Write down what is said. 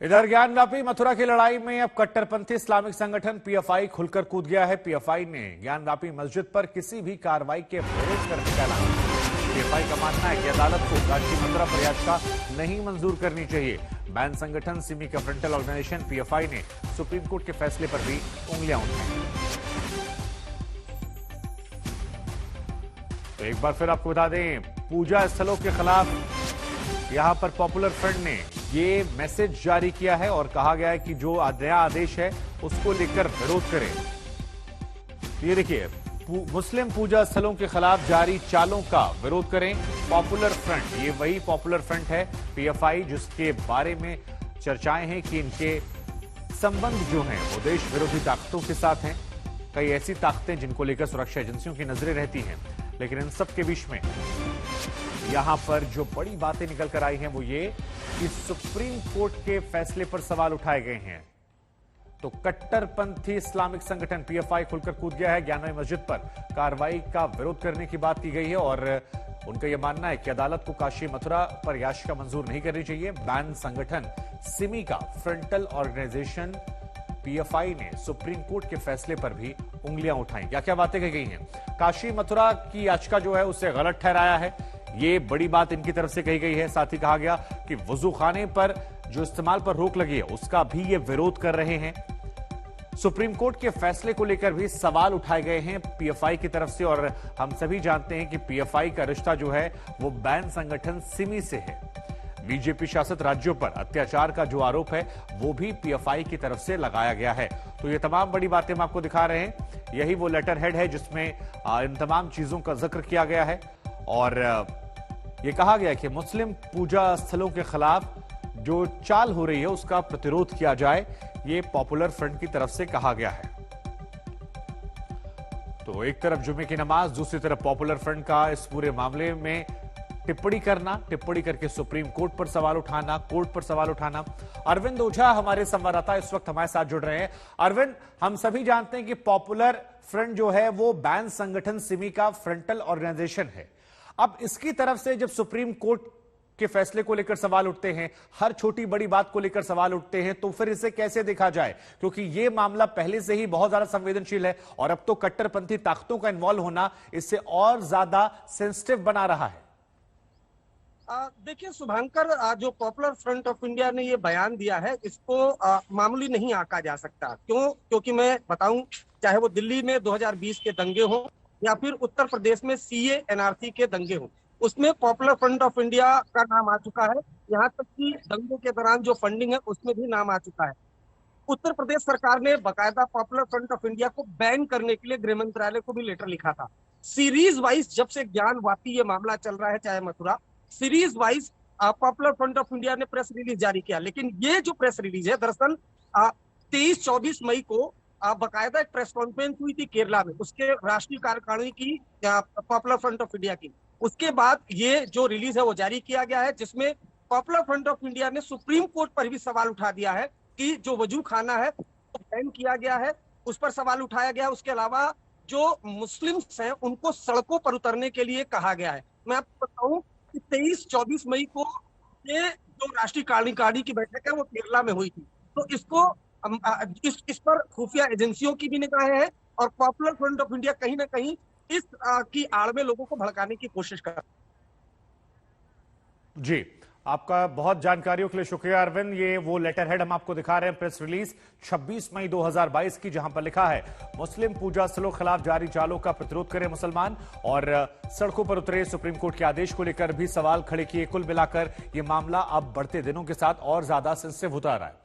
इधर ज्ञानव्यापी मथुरा की लड़ाई में अब कट्टरपंथी इस्लामिक संगठन पीएफआई खुलकर कूद गया है। पीएफआई ने ज्ञानव्यापी मस्जिद पर किसी भी कार्रवाई के विरोध करने का ऐलान किया। पीएफआई का मानना है कि अदालत को काशी मथुरा पर याचिका नहीं मंजूर करनी चाहिए। बैन संगठन सिमी का फ्रंटल ऑर्गेनाइजेशन पीएफआई ने सुप्रीम कोर्ट के फैसले पर भी उंगलियां उठाई। तो एक बार फिर आपको बता दें, पूजा स्थलों के खिलाफ यहां पर पॉपुलर फ्रंट ने ये मैसेज जारी किया है और कहा गया है कि जो नया आदेश है उसको लेकर विरोध करें। ये देखिए, मुस्लिम पूजा स्थलों के खिलाफ जारी चालों का विरोध करें पॉपुलर फ्रंट। ये वही पॉपुलर फ्रंट है पीएफआई जिसके बारे में चर्चाएं हैं कि इनके संबंध जो हैं वो देश विरोधी ताकतों के साथ हैं। कई ऐसी ताकतें जिनको लेकर सुरक्षा एजेंसियों की नजरें रहती हैं, लेकिन इन सब के बीच में यहां पर जो बड़ी बातें निकल कर आई हैं वो ये कि सुप्रीम कोर्ट के फैसले पर सवाल उठाए गए हैं। तो कट्टरपंथी इस्लामिक संगठन पीएफआई खुलकर कूद गया है। ज्ञानव्यापी मस्जिद पर कार्रवाई का विरोध करने की बात की गई है और उनका यह मानना है कि अदालत को काशी मथुरा पर याचिका मंजूर नहीं करनी चाहिए। बैन संगठन सिमी का फ्रंटल ऑर्गेनाइजेशन पीएफआई ने सुप्रीम कोर्ट के फैसले पर भी उंगलियां उठाई। क्या क्या बातें कही गई हैं? काशी मथुरा की याचिका जो है उसे गलत ठहराया है, ये बड़ी बात इनकी तरफ से कही गई है। साथ ही कहा गया कि वजू खाने पर जो इस्तेमाल पर रोक लगी है उसका भी ये विरोध कर रहे हैं। सुप्रीम कोर्ट के फैसले को लेकर भी सवाल उठाए गए हैं पीएफआई की तरफ से और हम सभी जानते हैं कि पीएफआई का रिश्ता जो है वो बैन संगठन सिमी से है। बीजेपी शासित राज्यों पर अत्याचार का जो आरोप है वो भी पीएफआई की तरफ से लगाया गया है। तो ये तमाम बड़ी बातें हम आपको दिखा रहे हैं। यही वो लेटर हेड है जिसमें इन तमाम चीजों का जिक्र किया गया है और ये कहा गया कि मुस्लिम पूजा स्थलों के खिलाफ जो चाल हो रही है उसका प्रतिरोध किया जाए। ये पॉपुलर फ्रंट की तरफ से कहा गया है। तो एक तरफ जुमे की नमाज, दूसरी तरफ पॉपुलर फ्रंट का इस पूरे मामले में टिप्पणी करके सुप्रीम कोर्ट पर सवाल उठाना, कोर्ट पर सवाल उठाना। अरविंद ओझा हमारे संवाददाता इस वक्त हमारे साथ जुड़ रहे हैं। अरविंद, हम सभी जानते हैं कि पॉपुलर फ्रंट जो है वो बैन संगठन सिमी का फ्रंटल ऑर्गेनाइजेशन है। अब इसकी तरफ से जब सुप्रीम कोर्ट के फैसले को लेकर सवाल उठते हैं, हर छोटी बड़ी बात को लेकर सवाल उठते हैं, तो फिर इसे कैसे देखा जाए? क्योंकि यह मामला पहले से ही बहुत ज्यादा संवेदनशील है और अब तो कट्टरपंथी ताकतों का इन्वॉल्व होना इससे और ज्यादा सेंसिटिव बना रहा है। देखिए शुभांकर, जो पॉपुलर फ्रंट ऑफ इंडिया ने ये बयान दिया है इसको मामूली नहीं आंका जा सकता। क्योंकि मैं बताऊं, चाहे वो दिल्ली में 2020 के दंगे हों या फिर उत्तर प्रदेश में सीए एनआरसी के दंगे हों, उसमें पॉपुलर फ्रंट ऑफ इंडिया का नाम आ चुका है। यहाँ तक कि दंगों के दौरान जो फंडिंग है उसमें भी नाम आ चुका है। उत्तर प्रदेश सरकार ने बाकायदा पॉपुलर फ्रंट ऑफ इंडिया को बैन करने के लिए गृह मंत्रालय को भी लेटर लिखा था। सीरीज वाइज जब से ज्ञानव्यापी ये मामला चल रहा है, चाहे Mathura, series wise popular front of India ने प्रेस रिलीज जारी किया। लेकिन ये जो प्रेस रिलीज है, दरअसल 23-24 मई को बाकायदा एक प्रेस कॉन्फ्रेंस हुई थी केरला में, उसके राष्ट्रीय कार्यकारिणी की, पॉपुलर फ्रंट ऑफ इंडिया की। उसके बाद ये जो रिलीज है वो जारी किया गया है, जिसमें पॉपुलर फ्रंट ऑफ इंडिया ने सुप्रीम कोर्ट पर भी सवाल उठा दिया है कि जो वजू खाना है वो बैन किया गया है, उस पर सवाल उठाया गया। उसके अलावा जो मुस्लिम्स हैं उनको सड़कों पर उतरने के लिए कहा गया है। मैं आपको बताऊं कि 23-24 मई को ये जो राष्ट्रीय कार्यकारिणी की बैठक है वो केरला में हुई थी। तो इसको इस पर खुफिया एजेंसियों की भी निगाहें है और पॉपुलर फ्रंट ऑफ इंडिया कहीं ना कहीं इस की आड़ में लोगों को भड़काने की कोशिश कर। जी, आपका बहुत जानकारियों के लिए शुक्रिया अरविंद। ये वो लेटर हेड हम आपको दिखा रहे हैं, प्रेस रिलीज 26 मई 2022 की, जहां पर लिखा है मुस्लिम पूजा स्थलों के खिलाफ जारी चालों का प्रतिरोध करें मुसलमान, और सड़कों पर उतरे सुप्रीम कोर्ट के आदेश को लेकर भी सवाल खड़े किए। कुल मिलाकर यह मामला अब बढ़ते दिनों के साथ और ज्यादा सेंसिटिव होता रहा है।